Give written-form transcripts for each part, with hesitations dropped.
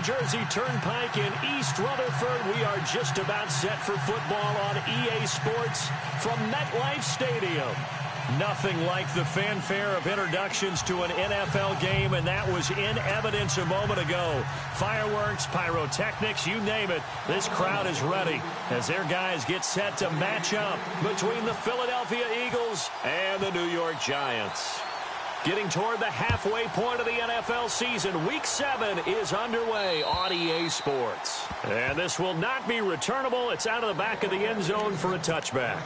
Jersey Turnpike in East Rutherford. We are just about set for football on EA Sports from MetLife Stadium. Nothing like the fanfare of introductions to an NFL game, and that was in evidence a moment ago. Fireworks, pyrotechnics, you name it. This crowd is ready as their guys get set to match up between the Philadelphia Eagles and the New York Giants. Getting toward the halfway point of the NFL season, Week 7 is underway on EA Sports. And this will not be returnable. It's out of the back of the end zone for a touchback.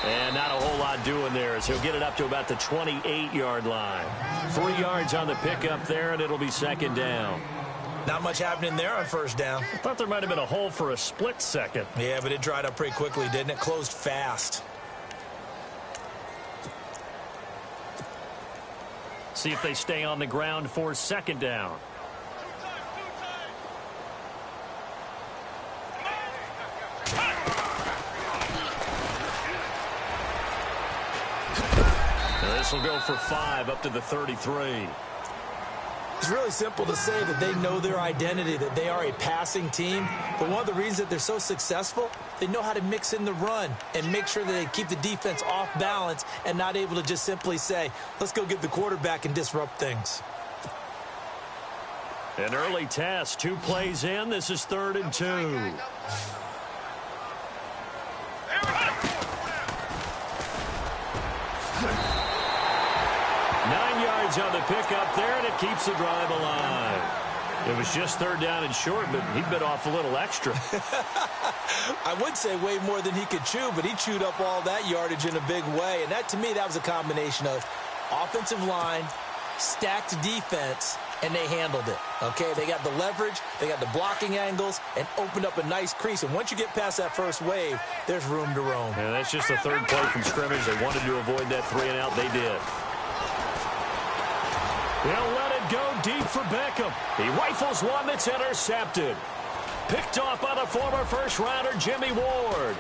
And not a whole lot doing there as he'll get it up to about the 28-yard line. 3 yards on the pickup there, and it'll be second down. Not much happening there on first down. I thought there might have been a hole for a split second. Yeah, but it dried up pretty quickly, didn't it? Closed fast. See if they stay on the ground for second down. This will go for 5 up to the 33. It's really simple to say that they know their identity, that they are a passing team. But one of the reasons that they're so successful, they know how to mix in the run and make sure that they keep the defense off balance and not able to just simply say, let's go get the quarterback and disrupt things. An early test, 2 plays in. This is 3rd and 2. On the pickup there, and it keeps the drive alive. It was just 3rd down and short, but he bit off a little extra. I would say way more than he could chew, but he chewed up all that yardage in a big way. And that, to me, that was a combination of offensive line, stacked defense, and they handled it. Okay, they got the leverage, they got the blocking angles, and opened up a nice crease. And once you get past that first wave, there's room to roam. And that's just the 3rd play from scrimmage. They wanted to avoid that 3 and out. They did. They'll let it go deep for Beckham. He rifles one that's intercepted. Picked off by the former first-rounder Jimmy Ward.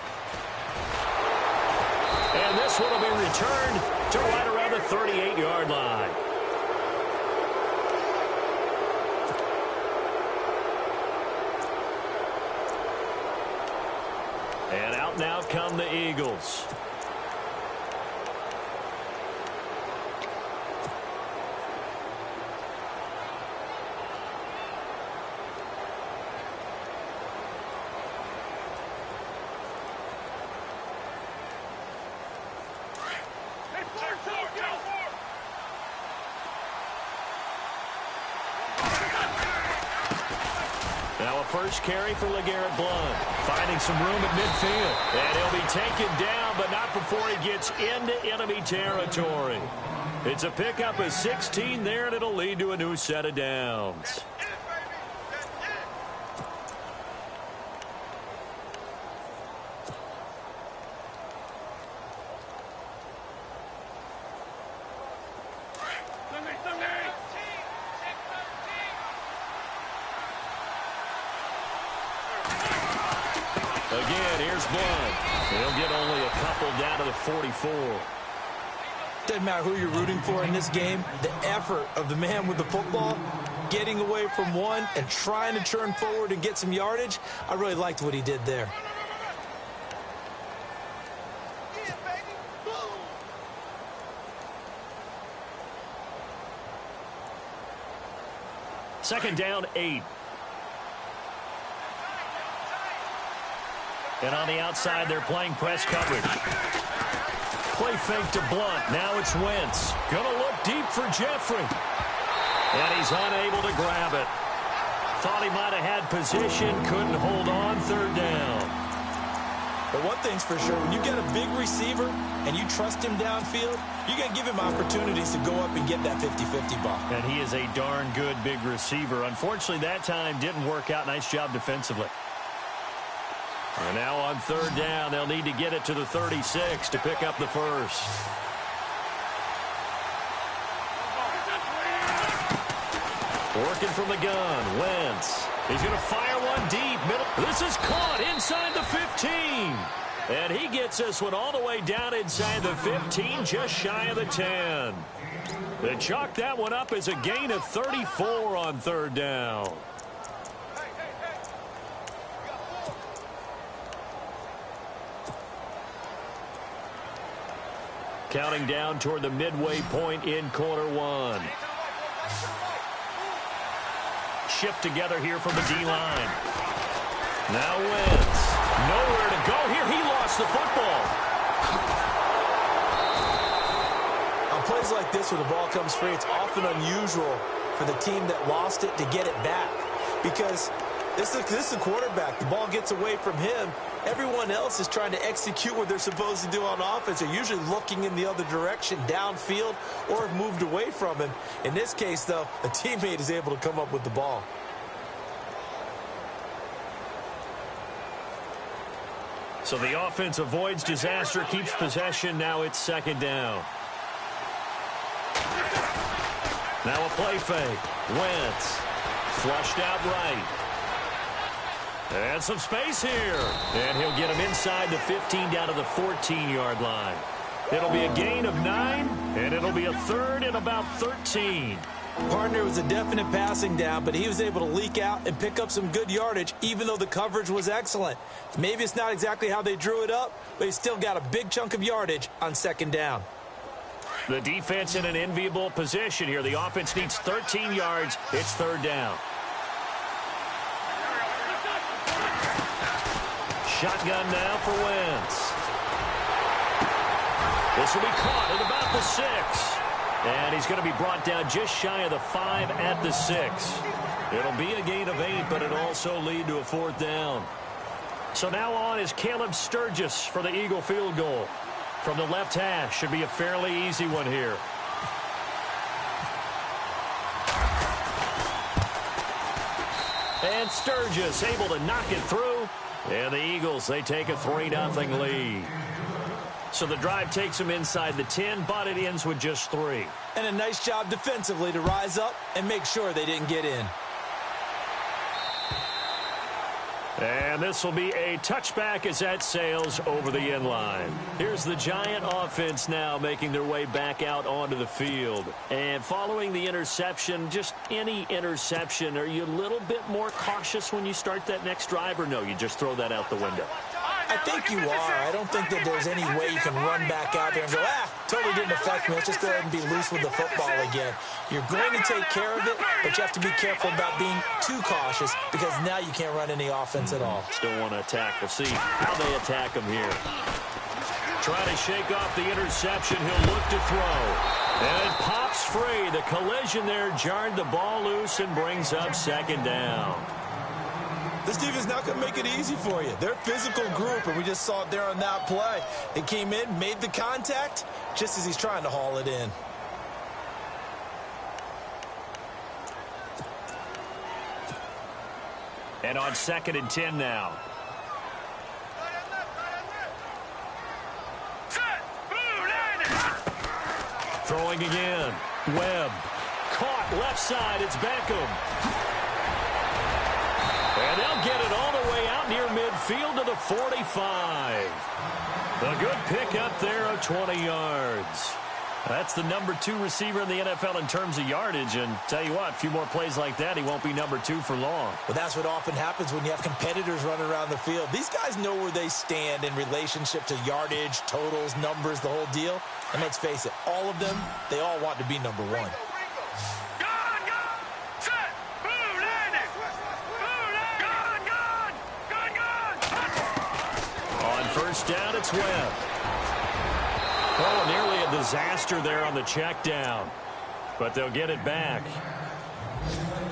And this one will be returned to right around the 38-yard line. And out now come the Eagles. Now a first carry for LeGarrette Blount. Finding some room at midfield. And he'll be taken down, but not before he gets into enemy territory. It's a pickup of 16 there, and it'll lead to a new set of downs. Again, here's Blount. He'll get only a couple down to the 44. Doesn't matter who you're rooting for in this game. The effort of the man with the football, getting away from one and trying to turn forward and get some yardage, I really liked what he did there. Second down, 8. And on the outside, they're playing press coverage. Play fake to Blount. Now it's Wentz. Going to look deep for Jeffrey. And he's unable to grab it. Thought he might have had position, couldn't hold on, third down. But one thing's for sure, when you get a big receiver and you trust him downfield, you're going to give him opportunities to go up and get that 50-50 ball. And he is a darn good big receiver. Unfortunately, that time didn't work out. Nice job defensively. And now on third down, they'll need to get it to the 36 to pick up the first. Working from the gun, Wentz. He's going to fire one deep. Middle. This is caught inside the 15. And he gets this one all the way down inside the 15, just shy of the 10. They chalk that one up as a gain of 34 on third down. Counting down toward the midway point in quarter one. Shift together here from the D-line. Now Wentz. Nowhere to go here. He lost the football. On plays like this where the ball comes free, it's often unusual for the team that lost it to get it back. Because this is the quarterback. The ball gets away from him. Everyone else is trying to execute what they're supposed to do on offense. They're usually looking in the other direction, downfield, or have moved away from him. In this case, though, a teammate is able to come up with the ball. So the offense avoids disaster, keeps possession. Now it's second down. Now a play fake. Wentz. Flushed out right. And some space here. And he'll get him inside the 15 down to the 14-yard line. It'll be a gain of 9, and it'll be a third and about 13. Partner was a definite passing down, but he was able to leak out and pick up some good yardage, even though the coverage was excellent. Maybe it's not exactly how they drew it up, but he still got a big chunk of yardage on second down. The defense in an enviable position here. The offense needs 13 yards. It's third down. Shotgun now for Wentz. This will be caught at about the 6. And he's going to be brought down just shy of the 5 at the 6. It'll be a gain of 8, but it'll also lead to a fourth down. So now on is Caleb Sturgis for the Eagle field goal. From the left hash, should be a fairly easy one here. And Sturgis able to knock it through. And the Eagles, they take a 3-0 lead. So the drive takes them inside the 10, but it ends with just 3. And a nice job defensively to rise up and make sure they didn't get in. And this will be a touchback as that sails over the end line. Here's the Giant offense now making their way back out onto the field. And following the interception, just any interception, are you a little bit more cautious when you start that next drive, or no, you just throw that out the window? I think you are. I don't think that there's any way you can run back out there and go, totally didn't affect me. Let's just go ahead and be loose with the football again. You're going to take care of it, but you have to be careful about being too cautious because now you can't run any offense at all. Still want to attack. We'll see how they attack him here. Trying to shake off the interception. He'll look to throw. And it pops free. The collision there jarred the ball loose and brings up second down. This defense is not going to make it easy for you. They're a physical group, and we just saw it there on that play. They came in, made the contact, just as he's trying to haul it in. And on 2nd and 10 now. Throwing again. Webb. Caught left side. It's Beckham. And they'll get it all the way out near midfield to the 45. A good pickup there of 20 yards. That's the number 2 receiver in the NFL in terms of yardage. And tell you what, a few more plays like that, he won't be number 2 for long. Well, that's what often happens when you have competitors running around the field. These guys know where they stand in relationship to yardage, totals, numbers, the whole deal. And let's face it, all of them, they all want to be number 1. First down, it's Webb. Oh, nearly a disaster there on the check down. But they'll get it back.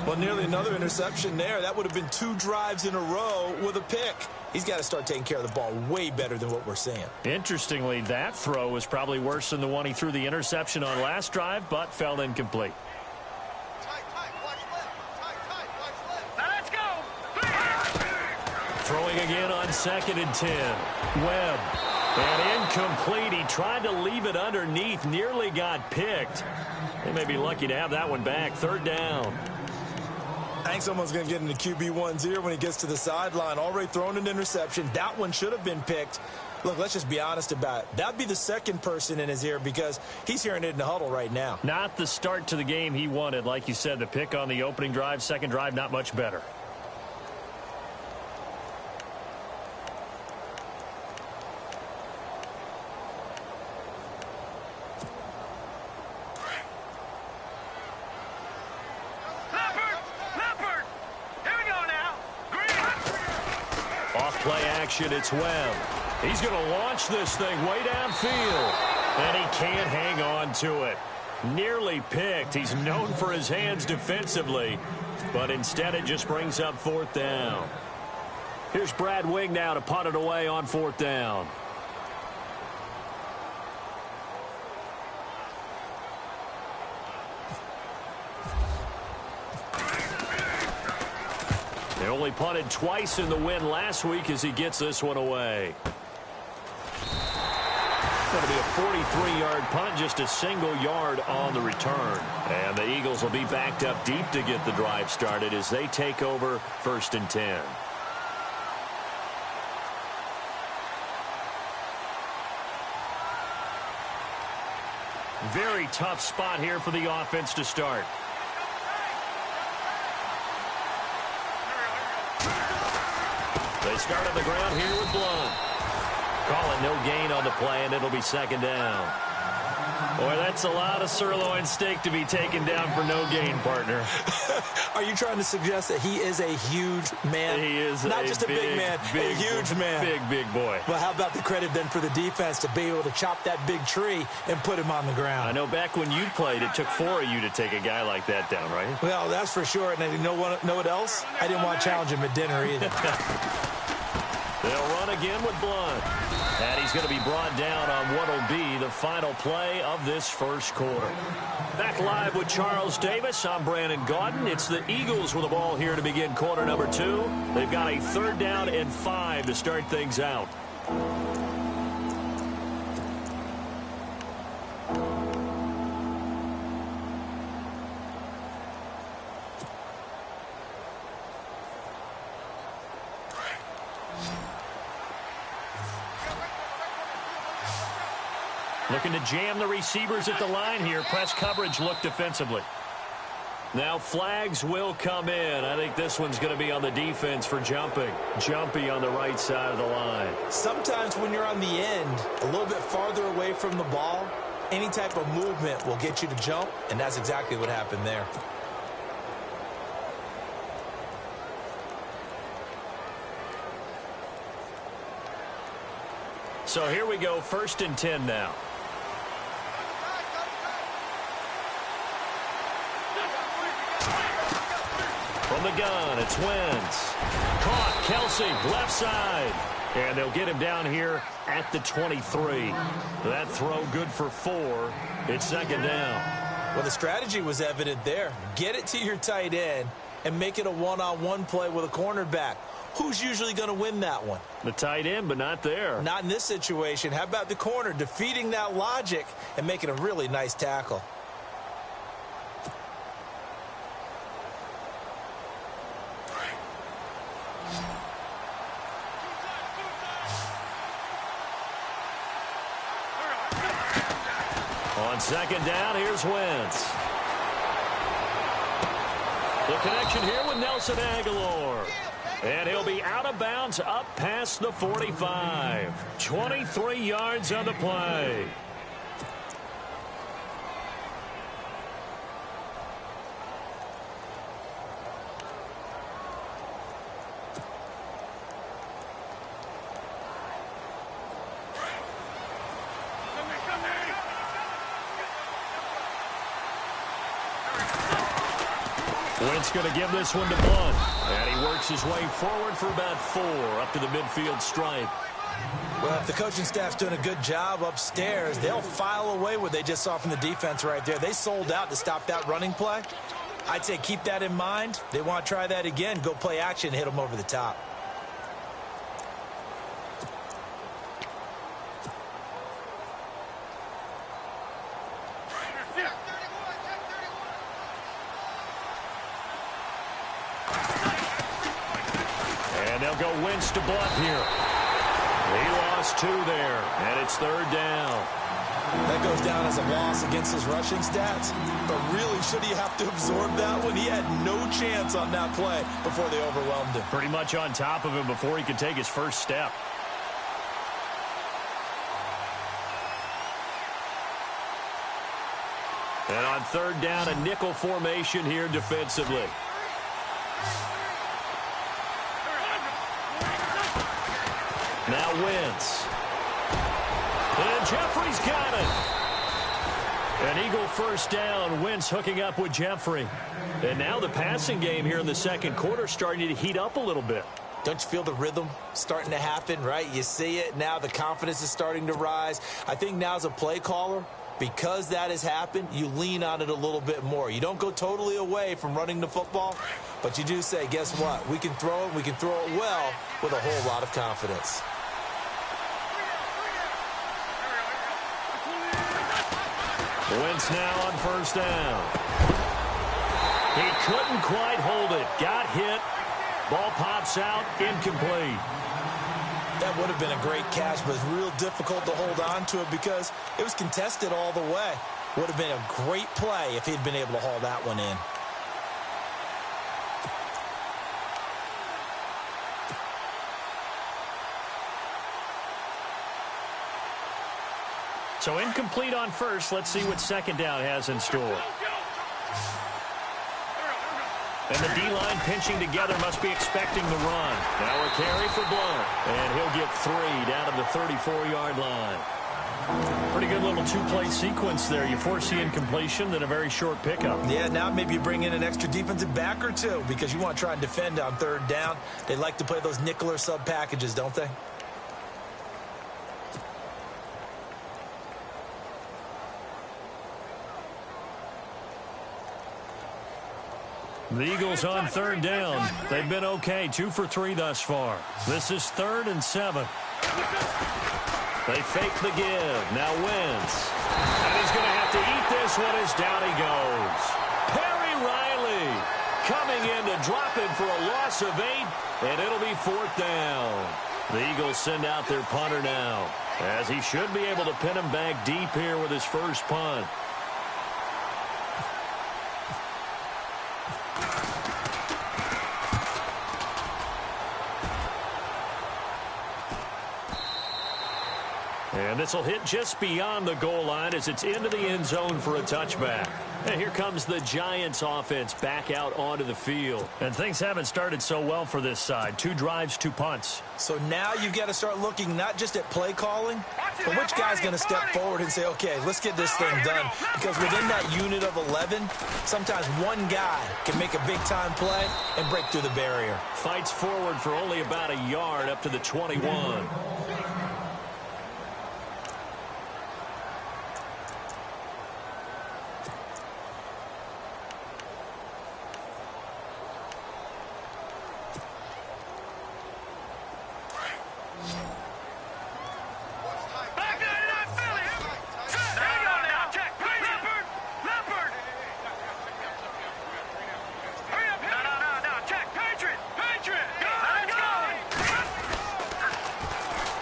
Well, nearly another interception there. That would have been 2 drives in a row with a pick. He's got to start taking care of the ball way better than what we're seeing. Interestingly, that throw was probably worse than the one he threw the interception on last drive, but fell incomplete. Now let's go. Throwing again on 2nd and 10. Webb. And incomplete. He tried to leave it underneath. Nearly got picked. They may be lucky to have that one back. 3rd down. I think someone's going to get into QB1's ear when he gets to the sideline. Already thrown an interception. That one should have been picked. Look, let's just be honest about it. That'd be the second person in his ear because he's hearing it in the huddle right now. Not the start to the game he wanted. Like you said, the pick on the opening drive, second drive, not much better. Play action, it's Webb. He's going to launch this thing way downfield, and he can't hang on to it. Nearly picked. He's known for his hands defensively, but instead it just brings up 4th down. Here's Brad Wing now to punt it away on 4th down. They only punted twice in the win last week as he gets this one away. It's going to be a 43-yard punt, just a single yard on the return. And the Eagles will be backed up deep to get the drive started as they take over 1st and 10. Very tough spot here for the offense to start. They start on the ground here with Blunt. Calling no gain on the play, and it'll be 2nd down. Boy, that's a lot of sirloin steak to be taken down for no gain, partner. Are you trying to suggest that he is a huge man? He is not just a big man, a huge man. Big boy. Well, how about the credit then for the defense to be able to chop that big tree and put him on the ground? I know back when you played, it took 4 of you to take a guy like that down, right? Well, that's for sure. And you know what else? I didn't want to challenge him at dinner either. They'll run again with Blunt. And he's going to be brought down on what will be the final play of this first quarter. Back live with Charles Davis. I'm Brandon Gaudin. It's the Eagles with the ball here to begin quarter number 2. They've got a 3rd down and 5 to start things out. Looking to jam the receivers at the line here. Press coverage look defensively. Now flags will come in. I think this one's going to be on the defense for jumping. Jumpy on the right side of the line. Sometimes when you're on the end, a little bit farther away from the ball, any type of movement will get you to jump, and that's exactly what happened there. So here we go, 1st and 10 now. From the gun, it's Wentz. Caught, Kelsey, left side. And they'll get him down here at the 23. That throw good for 4. It's 2nd down. Well, the strategy was evident there. Get it to your tight end and make it a one-on-one play with a cornerback. Who's usually going to win that one? The tight end, but not there. Not in this situation. How about the corner defeating that logic and making a really nice tackle? On 2nd down, here's Wentz. The connection here with Nelson Aguilar. And he'll be out of bounds up past the 45. 23 yards on the play. Wentz He's going to give this one to Blunt. And he works his way forward for about 4 up to the midfield stripe. Well, if the coaching staff's doing a good job upstairs, they'll file away what they just saw from the defense right there. They sold out to stop that running play. I'd say keep that in mind. They want to try that again. Go play action, hit them over the top. And they'll go Wentz to Blunt here. He lost 2 there, and it's 3rd down. That goes down as a loss against his rushing stats. But really, should he have to absorb that one? He had no chance on that play before they overwhelmed him. Pretty much on top of him before he could take his first step. And on 3rd down, a nickel formation here defensively. Now Wentz. And Jeffrey's got it. An Eagle first down. Wentz hooking up with Jeffrey. And now the passing game here in the second quarter starting to heat up a little bit. Don't you feel the rhythm starting to happen, right? You see it. Now the confidence is starting to rise. I think now as a play caller, because that has happened, you lean on it a little bit more. You don't go totally away from running the football, but you do say, guess what? We can throw it. We can throw it well with a whole lot of confidence. Wentz now on first down. He couldn't quite hold it. Got hit. Ball pops out. Incomplete. That would have been a great catch, but it's real difficult to hold on to it because it was contested all the way. Would have been a great play if he'd been able to haul that one in. So incomplete on first. Let's see what second down has in store. And the D-line pinching together, must be expecting the run. Now a carry for Blunt. And he'll get 3 down to the 34-yard line. Pretty good little 2-play sequence there. You force the incompletion, then a very short pickup. Yeah, now maybe you bring in an extra defensive back or 2 because you want to try and defend on 3rd down. They like to play those nickel or sub packages, don't they? The Eagles on 3rd down. They've been okay. 2 for 3 thus far. This is 3rd and 7. They fake the give. Now Wentz. And he's going to have to eat this one as down he goes. Perry Riley coming in to drop him for a loss of 8. And it'll be 4th down. The Eagles send out their punter now, as he should be able to pin him back deep here with his first punt. And this will hit just beyond the goal line as it's into the end zone for a touchback. And here comes the Giants offense back out onto the field. And things haven't started so well for this side. 2 drives, 2 punts. So now you've got to start looking not just at play calling, but which guy's going to step forward and say, okay, let's get this thing done. Because within that unit of 11, sometimes one guy can make a big-time play and break through the barrier. Fights forward for only about a yard up to the 21.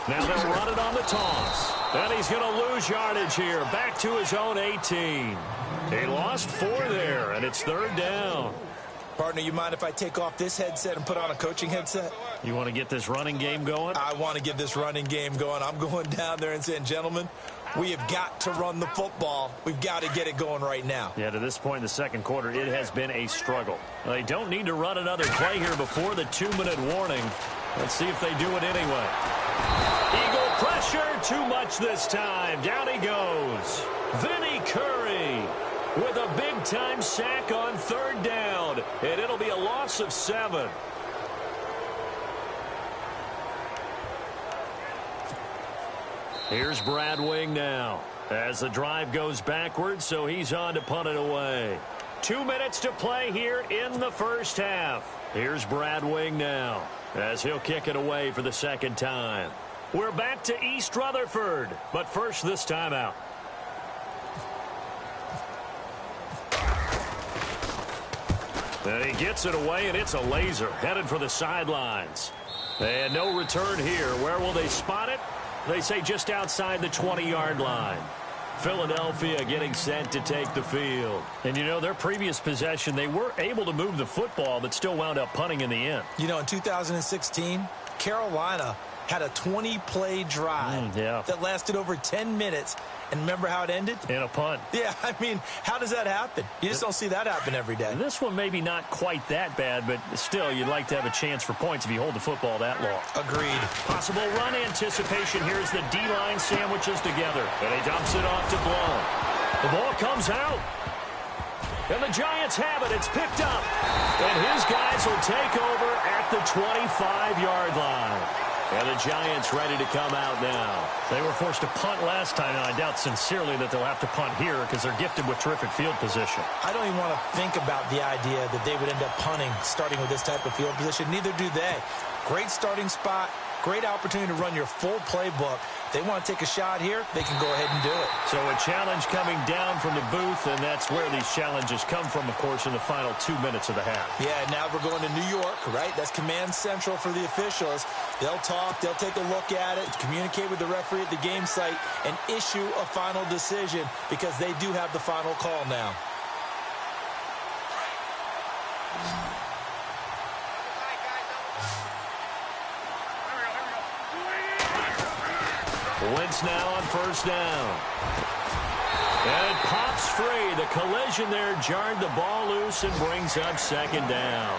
Now they'll run it on the toss. And he's going to lose yardage here. Back to his own 18. He lost 4 there, and it's 3rd down. Partner, you mind if I take off this headset and put on a coaching headset? You want to get this running game going? I want to get this running game going. I'm going down there and saying, gentlemen, we have got to run the football. We've got to get it going right now. Yeah, to this point in the second quarter, it has been a struggle. They don't need to run another play here before the 2-minute warning. Let's see if they do it anyway. Eagle pressure, too much this time. Down he goes. Vinny Curry. with a big-time sack on 3rd down, and it'll be a loss of 7. Here's Brad Wing now as the drive goes backwards, so he's on to punt it away. 2 minutes to play here in the first half. Here's Brad Wing now as he'll kick it away for the 2nd time. We're back to East Rutherford, but first this timeout. And he gets it away, and it's a laser headed for the sidelines. And no return here. Where will they spot it? They say just outside the 20-yard line. Philadelphia getting set to take the field. And, you know, their previous possession, they were able to move the football, but still wound up punting in the end. You know, in 2016, Carolina had a 20-play drive that lasted over 10 minutes. And remember how it ended? In a punt. Yeah, I mean, how does that happen? You just don't see that happen every day. This one maybe not quite that bad, but still, you'd like to have a chance for points if you hold the football that long. Agreed. Possible run anticipation. Here's the D-line sandwiches together. And he dumps it off to Blount. The ball comes out. And the Giants have it. It's picked up. And his guys will take over at the 25-yard line. And the Giants ready to come out now. They were forced to punt last time, and I doubt sincerely that they'll have to punt here because they're gifted with terrific field position. I don't even want to think about the idea that they would end up punting starting with this type of field position. Neither do they. Great starting spot. Great opportunity to run your full playbook. If they want to take a shot here, they can go ahead and do it. So a challenge coming down from the booth, and that's where these challenges come from, of course, in the final 2 minutes of the half. Yeah, now we're going to New York, right? That's command central for the officials. They'll talk, they'll take a look at it, communicate with the referee at the game site, and issue a final decision because they do have the final call now. Wentz now on 1st down. And it pops free. The collision there jarred the ball loose and brings up 2nd down.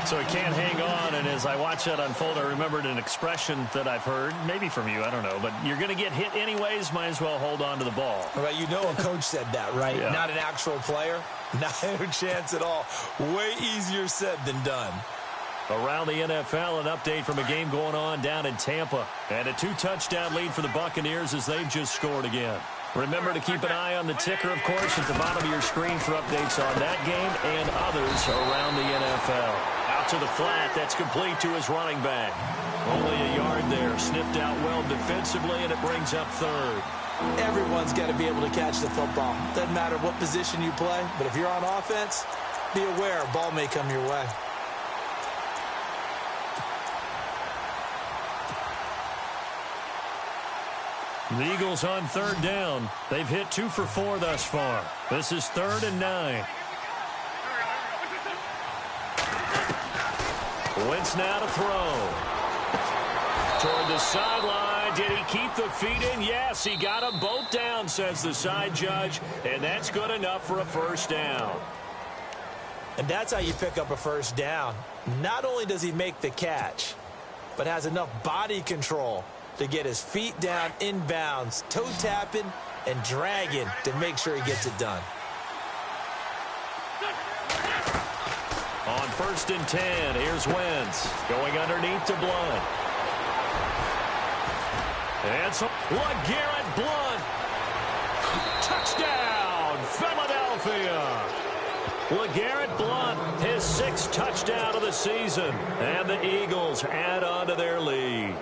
So he can't hang on, and as I watch that unfold, I remembered an expression that I've heard, maybe from you, I don't know, but you're going to get hit anyways, might as well hold on to the ball. All right, you know a coach said that, right? Yeah. Not an actual player. Not a chance at all. Way easier said than done. Around the NFL, an update from a game going on down in Tampa. And a 2-touchdown lead for the Buccaneers as they've just scored again. Remember to keep an eye on the ticker, of course, at the bottom of your screen for updates on that game and others around the NFL. Out to the flat, that's complete to his running back. Only a yard there, sniffed out well defensively, and it brings up 3rd. Everyone's got to be able to catch the football. Doesn't matter what position you play, but if you're on offense, be aware a ball may come your way. The Eagles on 3rd down. They've hit 2 for 4 thus far. This is 3rd and 9. Wentz now to throw. Toward the sideline. Did he keep the feet in? Yes, he got them both down, says the side judge. And that's good enough for a 1st down. And that's how you pick up a 1st down. Not only does he make the catch, but has enough body control to get his feet down inbounds, toe tapping and dragging to make sure he gets it done. On 1st and 10, here's Wentz going underneath to Blount. And so LeGarrette Blount. Touchdown, Philadelphia. LeGarrette Blount, his 6th touchdown of the season. And the Eagles add on to their lead.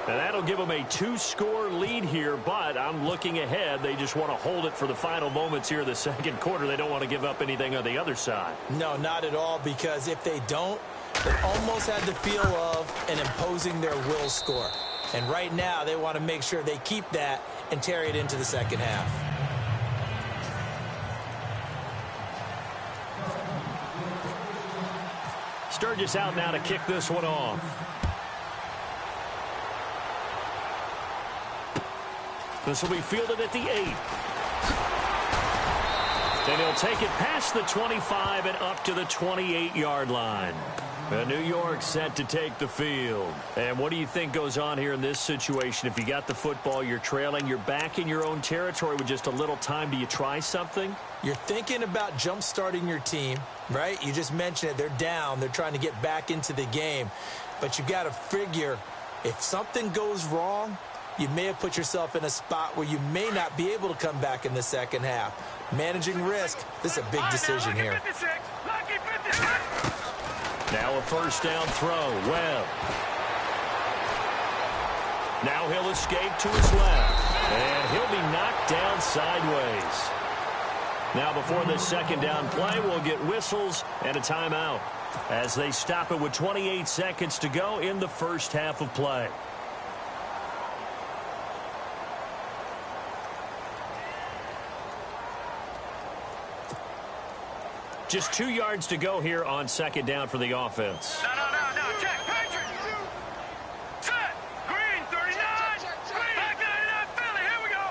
And that'll give them a 2-score lead here, but I'm looking ahead. They just want to hold it for the final moments here in the 2nd quarter. They don't want to give up anything on the other side. No, not at all, because if they don't, they almost had the feel of an imposing their will score. And right now, they want to make sure they keep that and carry it into the 2nd half. Sturgis out now to kick this one off. This will be fielded at the 8. Then he'll take it past the 25 and up to the 28-yard line. New York set to take the field. And what do you think goes on here in this situation? If you got the football, you're trailing, you're back in your own territory with just a little time. Do you try something? You're thinking about jump-starting your team, right? You just mentioned it. They're down. They're trying to get back into the game. But you've got to figure if something goes wrong, you may have put yourself in a spot where you may not be able to come back in the second half. Managing risk, this is a big decision here. Now a first down throw. Webb. Now he'll escape to his left. And he'll be knocked down sideways. Now before this second down play, we'll get whistles and a timeout as they stop it with 28 seconds to go in the first half of play. Just 2 yards to go here on second down for the offense. No. Check. Patrick. Set. Green, 39. Green. Back 99, Philly. Here we go.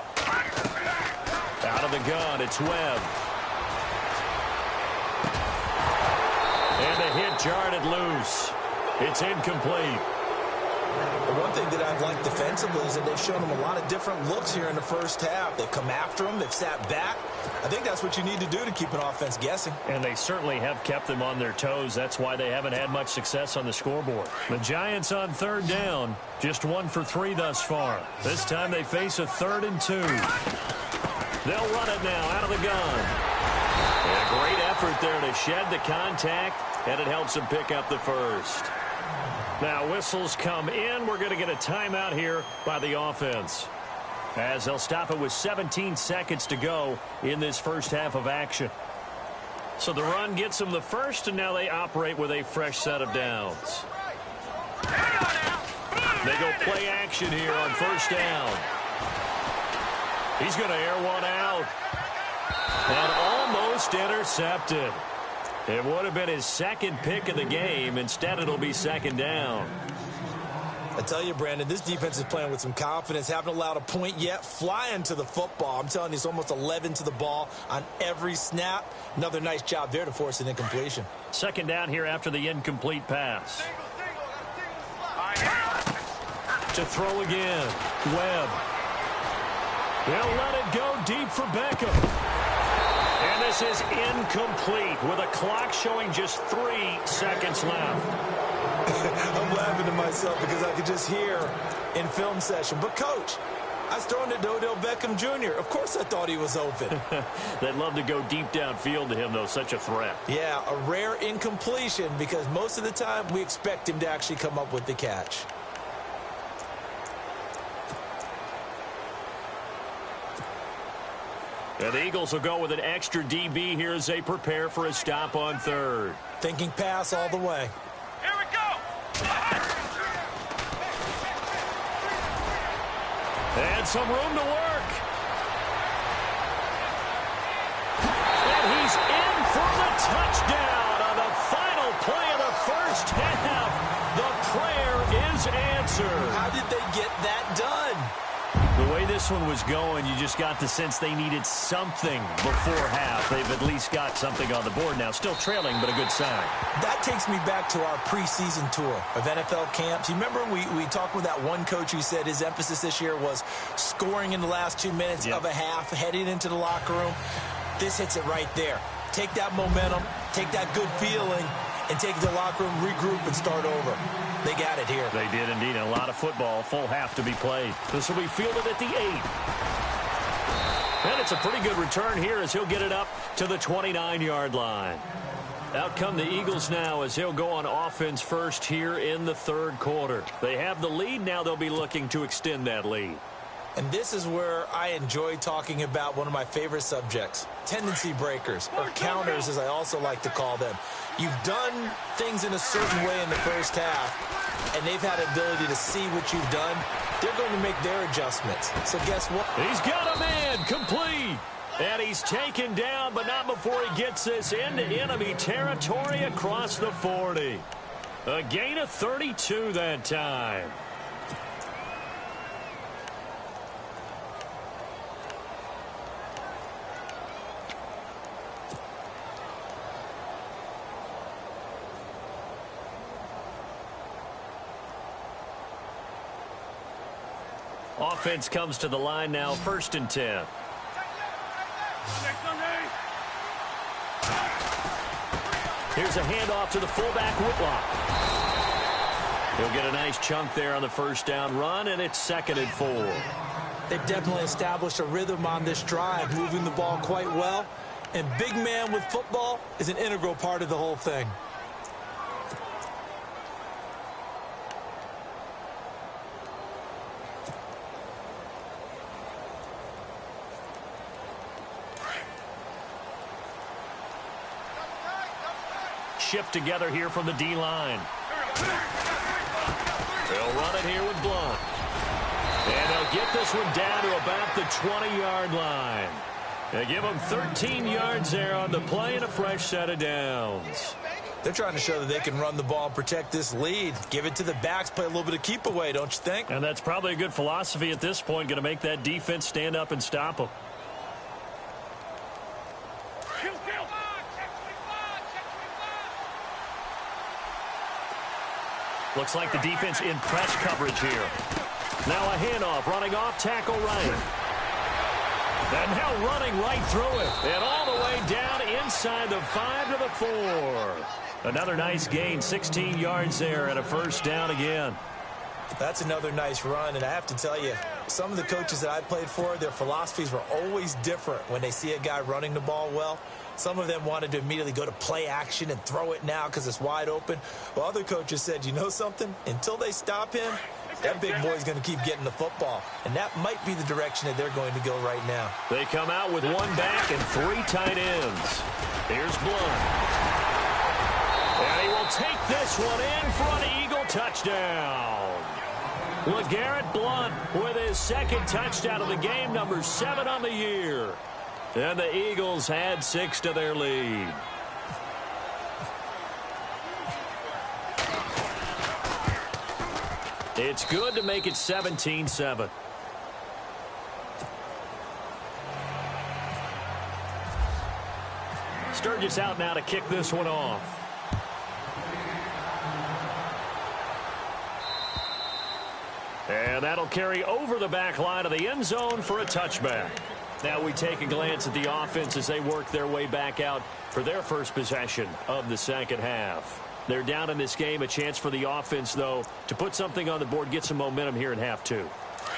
Out of the gun, it's Webb. And the hit jarred it loose. It's incomplete. The one thing that I've liked defensively is that they've shown them a lot of different looks here in the first half. They've come after them. They've sat back. I think that's what you need to do to keep an offense guessing. And they certainly have kept them on their toes. That's why they haven't had much success on the scoreboard. The Giants on third down, just 1 for 3 thus far. This time they face a 3rd and 2. They'll run it now out of the gun. And a great effort there to shed the contact, and it helps them pick up the first. Now whistles come in. We're going to get a timeout here by the offense, as they'll stop it with 17 seconds to go in this first half of action. So the run gets them the first, and now they operate with a fresh set of downs. They go play action here on first down. He's going to air one out. And almost intercepted. It would have been his second pick of the game. Instead, it'll be second down. I tell you, Brandon, this defense is playing with some confidence. Haven't allowed a point yet. Flying to the football. I'm telling you, it's almost 11 to the ball on every snap. Another nice job there to force an incompletion. Second down here after the incomplete pass. To throw again. Webb. They'll let it go deep for Beckham. And this is incomplete with a clock showing just 3 seconds left. I'm laughing to myself because I could just hear in film session. But, Coach, I was throwing to Odell Beckham Jr. Of course I thought he was open. They'd love to go deep downfield to him, though. Such a threat. Yeah, a rare incompletion because most of the time we expect him to actually come up with the catch. And the Eagles will go with an extra DB here as they prepare for a stop on third. Thinking pass all the way. Here we go. And some room to work. And he's in for the touchdown on the final play of the first half. The prayer is answered. How did they get that done? The way this one was going, you just got the sense they needed something before half. They've at least got something on the board now. Still trailing, but a good sign. That takes me back to our preseason tour of NFL camps. You remember we talked with that one coach who said his emphasis this year was scoring in the last 2 minutes of a half, heading into the locker room. This hits it right there. Take that momentum, take that good feeling, and take it to the locker room, regroup, and start over. They got it here. They did indeed. And a lot of football, full half to be played. This will be fielded at the 8. And it's a pretty good return here as he'll get it up to the 29-yard line. Out come the Eagles now as he'll go on offense first here in the third quarter. They have the lead. Now they'll be looking to extend that lead. And this is where I enjoy talking about one of my favorite subjects, tendency breakers, or counters as I also like to call them. You've done things in a certain way in the first half, and they've had ability to see what you've done. They're going to make their adjustments. So guess what? He's got a man complete. And he's taken down, but not before he gets this into enemy territory across the 40. A gain of 32 that time. Offense comes to the line now, 1st and 10. Here's a handoff to the fullback, Whitlock. He'll get a nice chunk there on the first down run, and it's 2nd and 4. They've definitely established a rhythm on this drive, moving the ball quite well. And big man with football is an integral part of the whole thing. Shift together here from the D-line. They'll run it here with Blunt. And they'll get this one down to about the 20-yard line. They give them 13 yards there on the play and a fresh set of downs. They're trying to show that they can run the ball and protect this lead. Give it to the backs, play a little bit of keep away, don't you think? And that's probably a good philosophy at this point, going to make that defense stand up and stop them. Looks like the defense in press coverage here. Now a handoff, running off tackle right. And now running right through it. And all the way down inside the 5 to the 4. Another nice gain, 16 yards there and a first down again. That's another nice run, and I have to tell you, some of the coaches that I played for, their philosophies were always different when they see a guy running the ball well. Some of them wanted to immediately go to play action and throw it now because it's wide open. Well, other coaches said, you know something? Until they stop him, that big boy's going to keep getting the football. And that might be the direction that they're going to go right now. They come out with 1 back and 3 tight ends. Here's Blunt. And he will take this one in for an Eagle touchdown. LeGarrette Blunt with his 2nd touchdown of the game, number 7 on the year. And the Eagles had 6 to their lead. It's good to make it 17-7. Sturgis out now to kick this one off. And that'll carry over the back line of the end zone for a touchback. Now we take a glance at the offense as they work their way back out for their first possession of the second half. They're down in this game. A chance for the offense, though, to put something on the board, get some momentum here in half 2.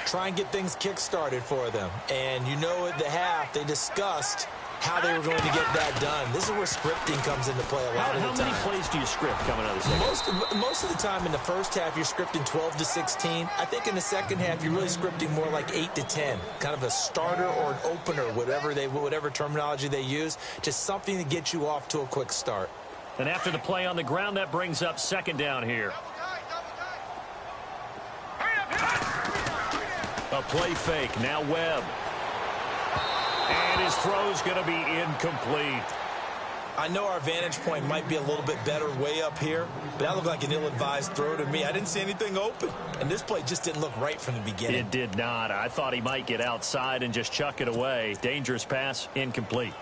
Try and get things kick-started for them. And you know at the half, they discussed how they were going to get that done. This is where scripting comes into play a lot of the time. How many plays do you script coming out of the second half? Most of the time in the first half, you're scripting 12 to 16. I think in the second half, you're really scripting more like 8 to 10. Kind of a starter or an opener, whatever terminology they use. Just something to get you off to a quick start. And after the play on the ground, that brings up 2nd down here. A play fake. Now Webb. And his throw's going to be incomplete. I know our vantage point might be a little bit better way up here, but that looked like an ill-advised throw to me. I didn't see anything open, and this play just didn't look right from the beginning. It did not. I thought he might get outside and just chuck it away. Dangerous pass, incomplete.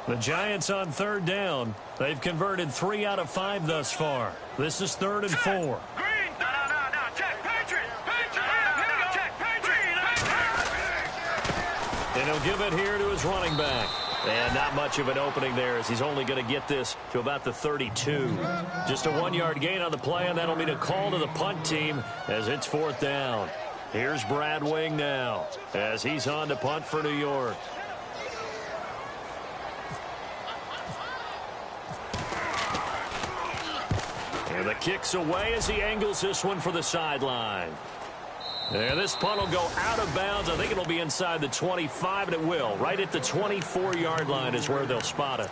The Giants on 3rd down. They've converted 3 out of 5 thus far. This is 3rd and 4. Green. No. Check. Patriot. Check. Patriot. And he'll give it here to his running back. And not much of an opening there as he's only going to get this to about the 32. Just a 1-yard gain on the play, and that'll mean a call to the punt team as it's 4th down. Here's Brad Wing now as he's on to punt for New York. And the kick's away as he angles this one for the sideline. And this punt will go out of bounds. I think it'll be inside the 25, and it will. Right at the 24-yard line is where they'll spot it.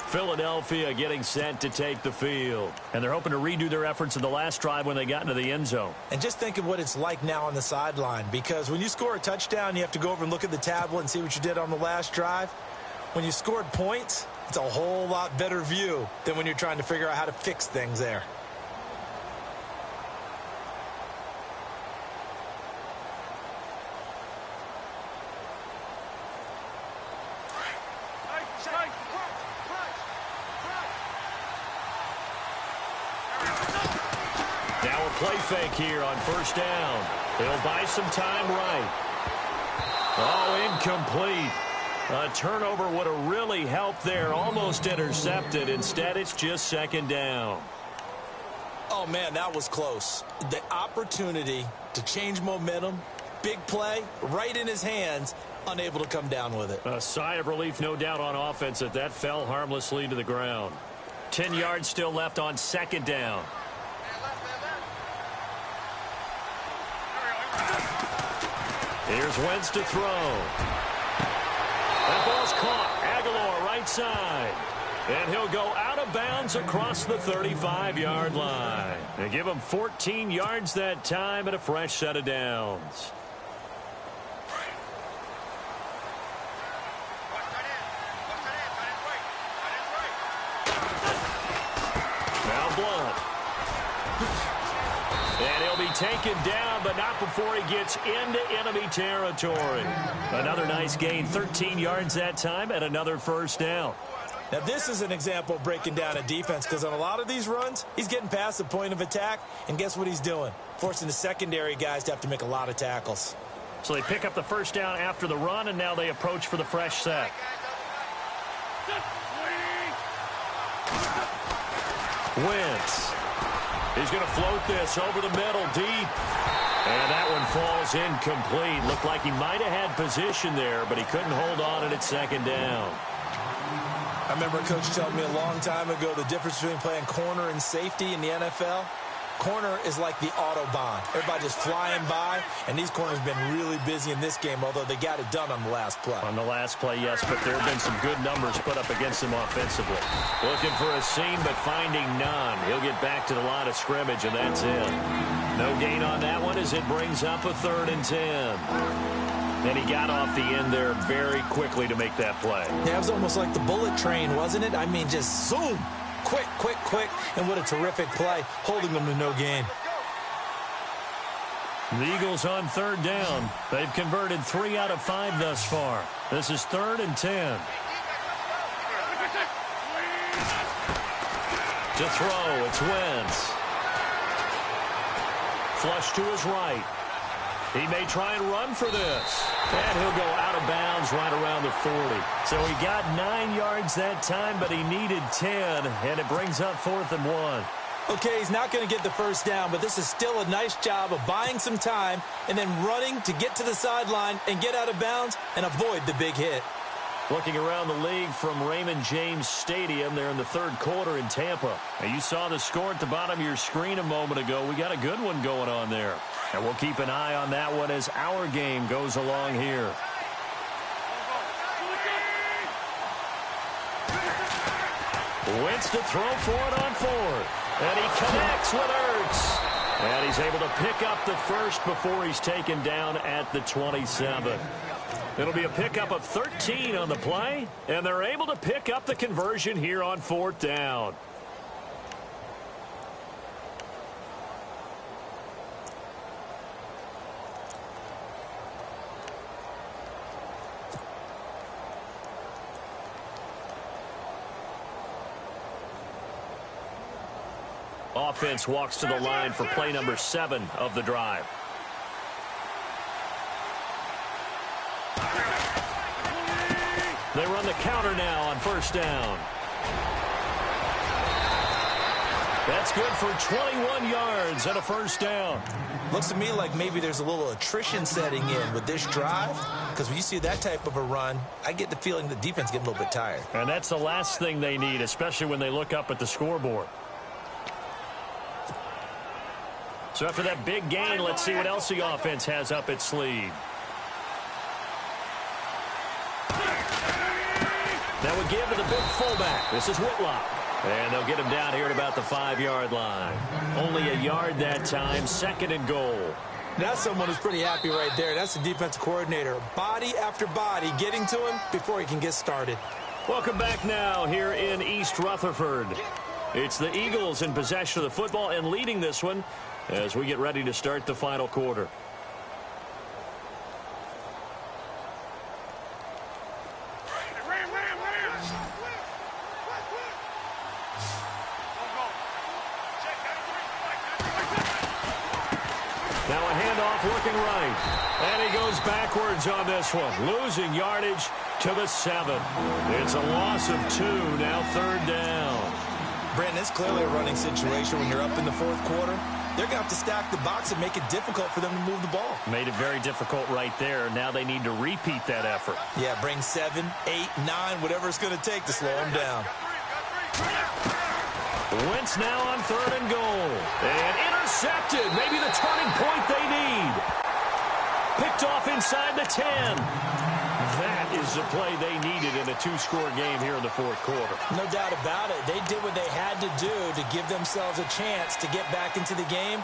Philadelphia getting set to take the field. And they're hoping to redo their efforts in the last drive when they got into the end zone. And just think of what it's like now on the sideline, because when you score a touchdown, you have to go over and look at the tablet and see what you did on the last drive. When you scored points, it's a whole lot better view than when you're trying to figure out how to fix things there. play fake here on first down. He'll buy some time right. Oh, incomplete. A turnover would have really helped there. Almost intercepted. Instead, it's just second down. Oh, man, that was close. The opportunity to change momentum, big play, right in his hands, unable to come down with it. A sigh of relief, no doubt, on offense that fell harmlessly to the ground. 10 yards still left on second down. Here's Wentz to throw. That ball's caught. Aguilar right side. And he'll go out of bounds across the 35-yard line. They give him 14 yards that time and a fresh set of downs. Now Blunt. And he'll be taken down, but not before he gets into enemy territory. Another nice gain, 13 yards that time, and another first down. Now, this is an example of breaking down a defense, because on a lot of these runs, he's getting past the point of attack, and guess what he's doing? Forcing the secondary guys to have to make a lot of tackles. So they pick up the first down after the run, and now they approach for the fresh set. Wentz. He's going to float this over the middle deep. And that one falls incomplete. Looked like he might have had position there, but he couldn't hold on at second down. I remember a coach telling me a long time ago the difference between playing corner and safety in the NFL. Corner is like the Autobahn. Everybody just flying by, and these corners have been really busy in this game, although they got it done on the last play. On the last play, yes, but there have been some good numbers put up against him offensively. Looking for a seam, but finding none. He'll get back to the line of scrimmage, and that's it. No gain on that one as it brings up a 3rd and 10. And he got off the end there very quickly to make that play. Yeah, it was almost like the bullet train, wasn't it? I mean, just zoom. Quick, quick, quick. And what a terrific play, holding them to no gain. The Eagles on 3rd down. They've converted 3 out of 5 thus far. This is 3rd and 10. To throw, it's Wentz. Flush to his right. He may try and run for this. And he'll go out of bounds right around the 40. So he got 9 yards that time, but he needed 10, and it brings up 4th and 1. Okay, he's not going to get the first down, but this is still a nice job of buying some time and then running to get to the sideline and get out of bounds and avoid the big hit. Looking around the league from Raymond James Stadium there in the 3rd quarter in Tampa. Now, you saw the score at the bottom of your screen a moment ago. We got a good one going on there. And we'll keep an eye on that one as our game goes along here. Wentz to throw for it on 4th. And he connects with Ertz. And he's able to pick up the first before he's taken down at the 27. It'll be a pickup of 13 on the play, and they're able to pick up the conversion here on 4th down. Offense walks to the line for play number 7 of the drive. They run the counter now on 1st down. That's good for 21 yards and a 1st down. Looks to me like maybe there's a little attrition setting in with this drive, because when you see that type of a run, I get the feeling the defense getting a little bit tired. And that's the last thing they need, especially when they look up at the scoreboard. So after that big gain, let's see what else the offense has up its sleeve. That would give to the big fullback. This is Whitlock. And they'll get him down here at about the 5-yard line. Only a yard that time, 2nd and goal. That's someone who's pretty happy right there. That's the defensive coordinator. Body after body getting to him before he can get started. Welcome back now here in East Rutherford. It's the Eagles in possession of the football and leading this one as we get ready to start the final quarter. Now a handoff looking right. And he goes backwards on this one, losing yardage to the 7. It's a loss of 2, now 3rd down. Brandon, it's clearly a running situation when you're up in the 4th quarter. They're going to have to stack the box and make it difficult for them to move the ball. Made it very difficult right there. Now they need to repeat that effort. Yeah, bring 7, 8, 9, whatever it's going to take to slow them down. Wentz now on 3rd and goal. And intercepted. Maybe the turning point they need. Picked off inside the 10. That is the play they needed in a 2-score game here in the 4th quarter. No doubt about it. They did what they had to do to give themselves a chance to get back into the game.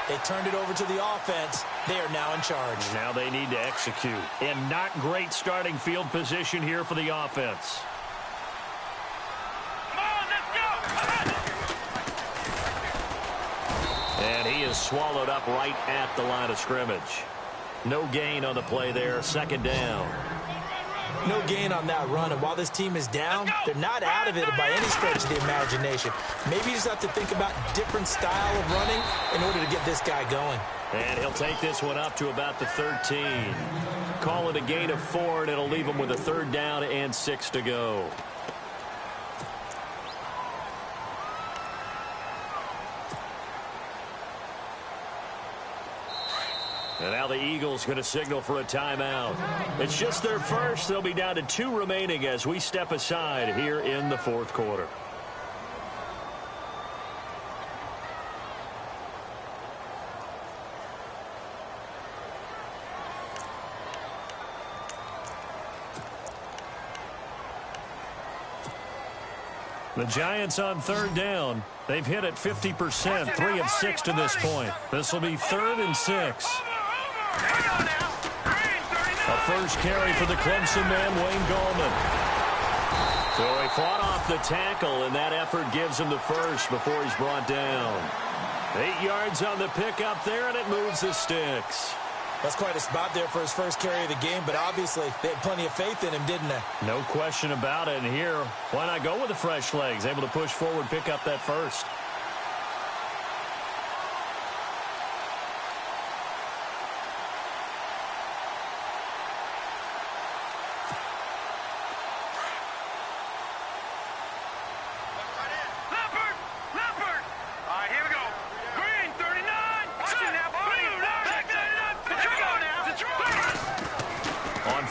They turned it over to the offense. They are now in charge. Now they need to execute. And not great starting field position here for the offense. And he is swallowed up right at the line of scrimmage. No gain on the play there. 2nd down. No gain on that run. And while this team is down, they're not out of it by any stretch of the imagination. Maybe you just have to think about different style of running in order to get this guy going. And he'll take this one up to about the 13. Call it a gain of 4, and it'll leave him with a 3rd down and 6 to go. And now the Eagles going to signal for a timeout. It's just their first. They'll be down to 2 remaining as we step aside here in the 4th quarter. The Giants on 3rd down. They've hit it 50%, 3 of 6 to this point. This will be 3rd and 6. A first carry for the Clemson man, Wayne Gallman. So he fought off the tackle, and that effort gives him the first before he's brought down. 8 yards on the pickup there, and it moves the sticks. That's quite a spot there for his first carry of the game, but obviously they had plenty of faith in him, didn't they? No question about it. And here, why not go with the fresh legs? Able to push forward, pick up that first.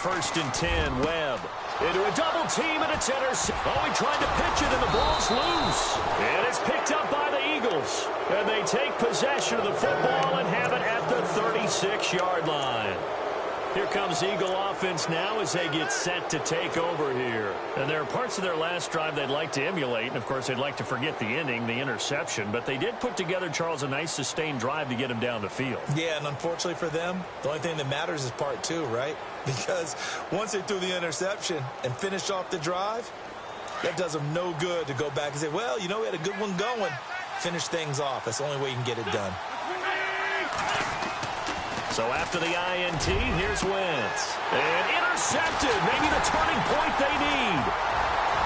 First and 10, Webb. Into a double team, and it's intercepted. Oh, he tried to pitch it, and the ball's loose. And it's picked up by the Eagles. And they take possession of the football and have it at the 36-yard line. Here comes Eagle offense now as they get set to take over here. And there are parts of their last drive they'd like to emulate. And, of course, they'd like to forget the ending, the interception. But they did put together, Charles, a nice sustained drive to get him down the field. Yeah, and unfortunately for them, the only thing that matters is part 2, right? Because once they threw the interception and finished off the drive, that does them no good to go back and say, well, you know, we had a good one going. Finish things off. That's the only way you can get it done. So after the INT, here's Wentz. And intercepted. Maybe the turning point they need.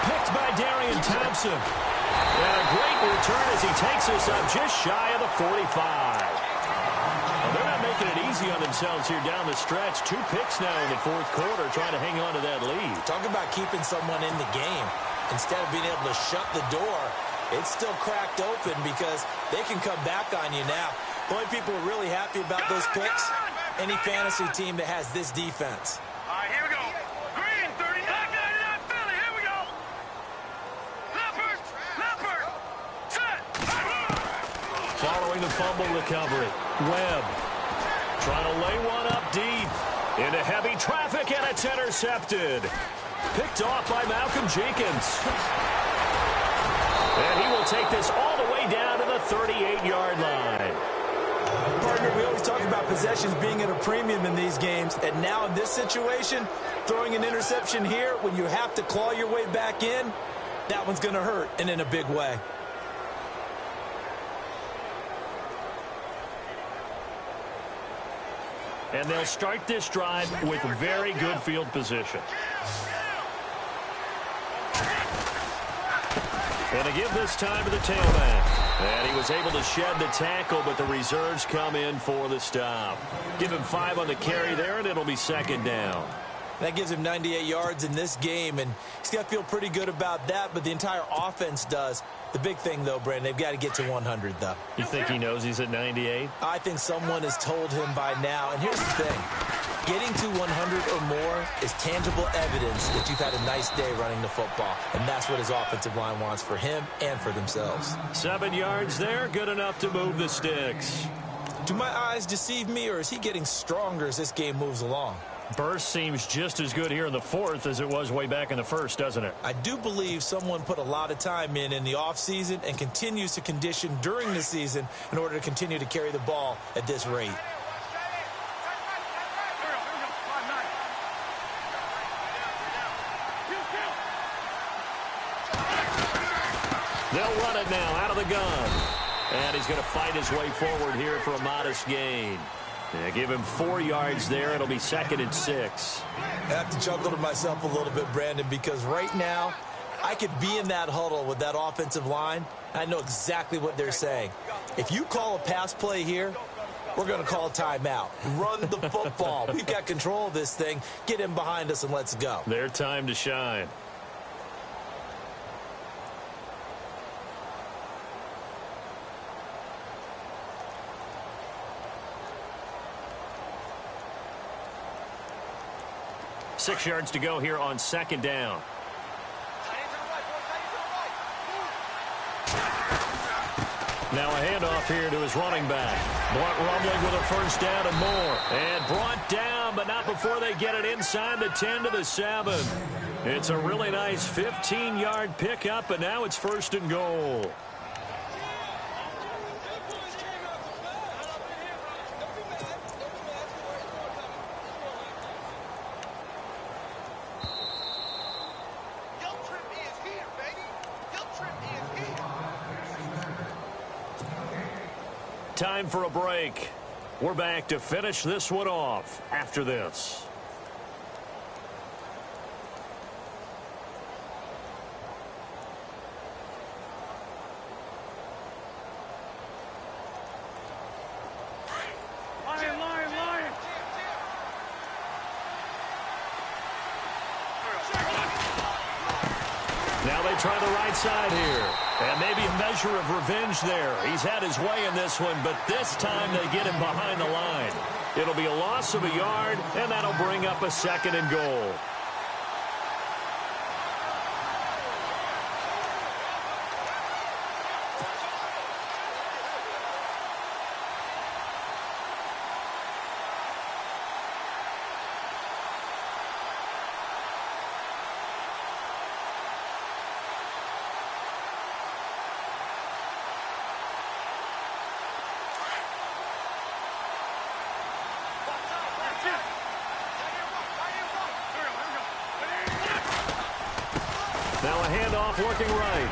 Picked by Darian Thompson. And a great return as he takes us up just shy of the 45. Well, they're not making it easy on themselves here down the stretch. 2 picks now in the 4th quarter, trying to hang on to that lead. Talk about keeping someone in the game. Instead of being able to shut the door, it's still cracked open because they can come back on you now. The only people who are really happy about those picks, any fantasy team that has this defense. All right, here we go. Green, 39, Philly, here we go. Leopard, set. Following the fumble recovery, Webb trying to lay one up deep into heavy traffic, and it's intercepted. Picked off by Malcolm Jenkins. And he will take this all the way down to the 38-yard line. Partner, we always talk about possessions being at a premium in these games, and now in this situation, throwing an interception here when you have to claw your way back in, that one's going to hurt, and in a big way. And they'll start this drive with very good field position. And to give this time to the tailback. And he was able to shed the tackle, but the reserves come in for the stop. Give him 5 on the carry there, and it'll be second down. That gives him 98 yards in this game, and he's got to feel pretty good about that, but the entire offense does. The big thing, though, Brandon, they've got to get to 100, though. You think he knows he's at 98? I think someone has told him by now. And here's the thing. Getting to 100 or more is tangible evidence that you've had a nice day running the football, and that's what his offensive line wants for him and for themselves. 7 yards there, good enough to move the sticks. Do my eyes deceive me, or is he getting stronger as this game moves along? Burst seems just as good here in the fourth as it was way back in the first, doesn't it? I do believe someone put a lot of time in the offseason and continues to condition during the season in order to continue to carry the ball at this rate. They'll run it now out of the gun. And he's going to fight his way forward here for a modest gain. Yeah, give him 4 yards there. It'll be 2nd and 6. I have to chuckle to myself a little bit, Brandon, because right now I could be in that huddle with that offensive line. I know exactly what they're saying. If you call a pass play here, we're going to call a timeout. Run the football. We've got control of this thing. Get him behind us and let's go. Their time to shine. Six yards to go here on 2nd down. Now a handoff here to his running back. Blunt rumbling with a first down and more. And brought down, but not before they get it inside the 10 to the 7. It's a really nice 15-yard pickup, and now it's 1st and goal. Time for a break. We're back to finish this one off after this. Lion. Now they try the right side here. And maybe a measure of revenge there. He's had his way in this one, but this time they get him behind the line. It'll be a loss of a yard, and that'll bring up a 2nd and goal. Now a handoff working right.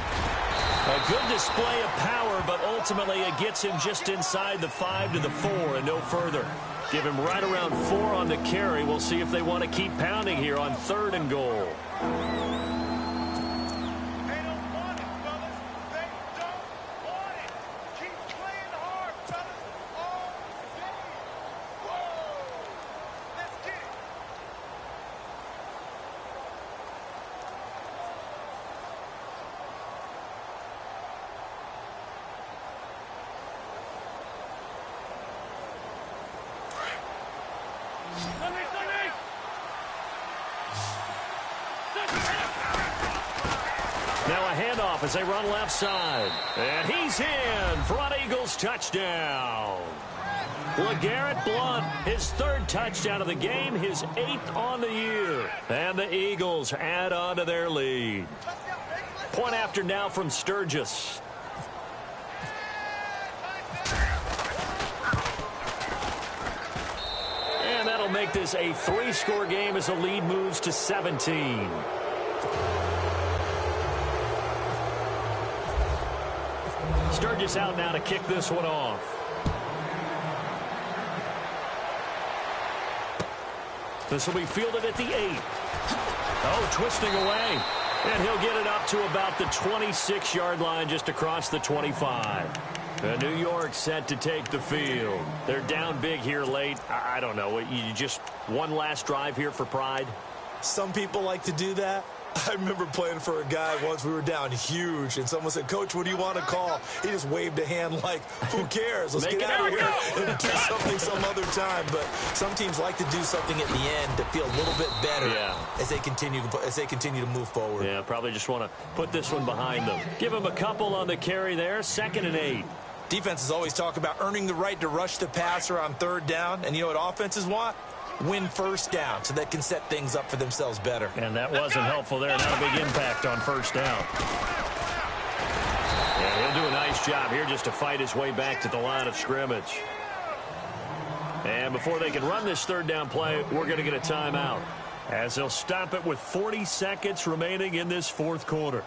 A good display of power, but ultimately it gets him just inside the 5 to the 4 and no further. Give him right around 4 on the carry. We'll see if they want to keep pounding here on 3rd and goal. Now a handoff as they run left side. And he's in. Front Eagles touchdown. LeGarrette Blount, his 3rd touchdown of the game, his 8th on the year. And the Eagles add on to their lead. Point after now from Sturgis. And that'll make this a 3-score game as the lead moves to 17. Sturgis out now to kick this one off. This will be fielded at the 8. Oh, twisting away. And he'll get it up to about the 26-yard line just across the 25. New York set to take the field. They're down big here late. I don't know. You just one last drive here for pride? Some people like to do that. I remember playing for a guy once. We were down huge, and someone said, "Coach, what do you want to call?" He just waved a hand like, who cares? Let's get out of here and do something some other time. But some teams like to do something at the end to feel a little bit better as they continue to move forward. Yeah, probably just want to put this one behind them. Give them a couple on the carry there, 2nd and 8. Defenses always talk about earning the right to rush the passer on 3rd down, and you know what offenses want? Win 1st down so they can set things up for themselves better. And that wasn't helpful there. Not a big impact on 1st down. Yeah, he'll do a nice job here just to fight his way back to the line of scrimmage. And before they can run this 3rd down play, we're going to get a timeout, as they'll stop it with 40 seconds remaining in this 4th quarter.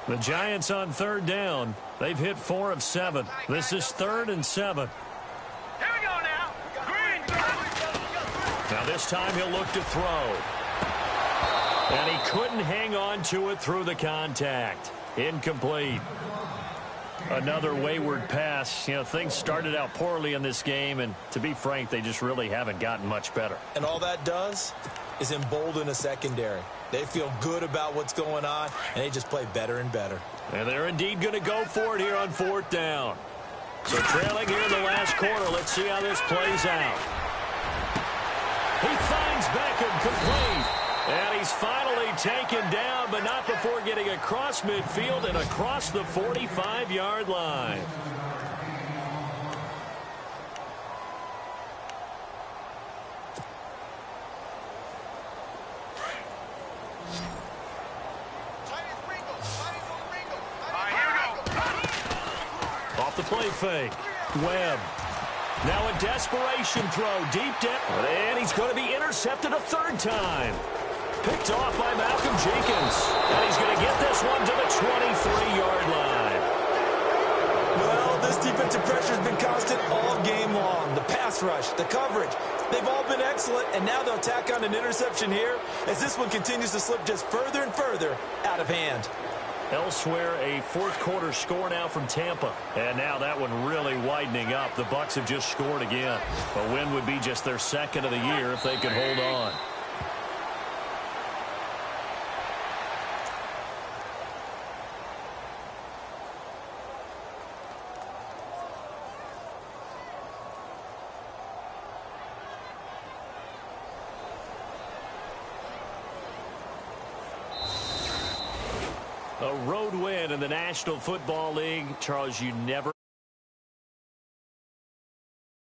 The Giants on 3rd down. They've hit 4 of 7. This is 3rd and 7. Here we go now. Green. Now this time he'll look to throw. And he couldn't hang on to it through the contact. Incomplete. Another wayward pass. You know, things started out poorly in this game, and to be frank, they just really haven't gotten much better. And all that does is embolden a secondary. They feel good about what's going on, and they just play better and better. And they're indeed going to go for it here on 4th down. So trailing here in the last quarter. Let's see how this plays out. He finds Beckham complete. And he's finally taken down, but not before getting across midfield and across the 45-yard line. Off the play fake. Webb. Now a desperation throw deep down. And he's going to be intercepted a 3rd time. Picked off by Malcolm Jenkins. And he's going to get this one to the 23-yard line. Well, this defensive pressure has been constant all game long. The pass rush, the coverage, they've all been excellent. And now they'll tack on an interception here as this one continues to slip just further and further out of hand. Elsewhere, a 4th quarter score now from Tampa. And now that one really widening up. The Bucs have just scored again. A win would be just their 2nd of the year if they could hold on. A road win in the National Football League. Charles, you never